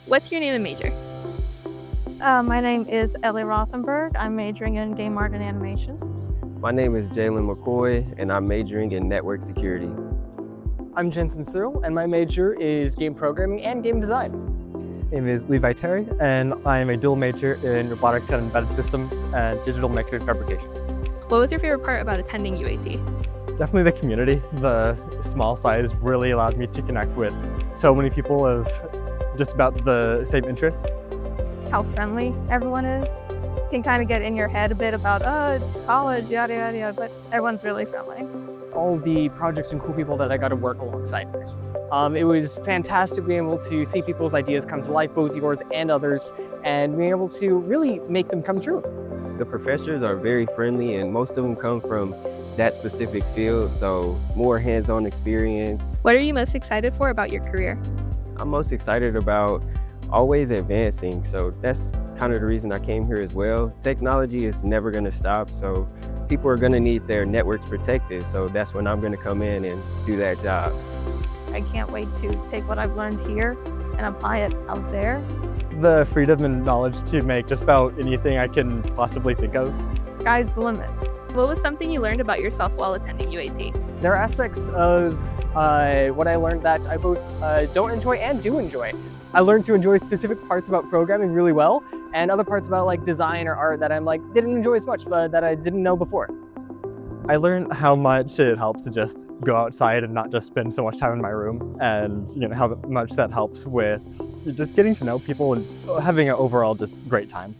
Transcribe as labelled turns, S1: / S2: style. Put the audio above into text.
S1: What's your name and major?
S2: My name is Ellie Rothenberg. I'm majoring in game art and animation.
S3: My name is Jalen McCoy, and I'm majoring in network security.
S4: I'm Jensen Searle, and my major is game programming and game design.
S5: My name is Levi Terry, and I am a dual major in robotics and embedded systems and digital mechatronic fabrication.
S1: What was your favorite part about attending UAT?
S5: Definitely the community. The small size really allowed me to connect with so many people of just about the same interest.
S2: How friendly everyone is. You can kind of get in your head a bit about, oh, it's college, yada, yada, yada, but everyone's really friendly.
S4: All of the projects and cool people that I got to work alongside with. It was fantastic being able to see people's ideas come to life, both yours and others, and being able to really make them come true.
S3: The professors are very friendly, and most of them come from that specific field, so more hands-on experience.
S1: What are you most excited for about your career?
S3: I'm most excited about always advancing, so that's kind of the reason I came here as well. Technology is never going to stop, so people are going to need their networks protected, so that's when I'm going to come in and do that job.
S2: I can't wait to take what I've learned here and apply it out there.
S5: The freedom and knowledge to make just about anything I can possibly think of.
S2: Sky's the limit.
S1: What was something you learned about yourself while attending UAT?
S4: There are aspects of what I learned that I both don't enjoy and do enjoy. I learned to enjoy specific parts about programming really well, and other parts about like design or art that I'm like didn't enjoy as much, but that I didn't know before.
S5: I learned how much it helps to just go outside and not just spend so much time in my room, and how much that helps with just getting to know people and having an overall just great time.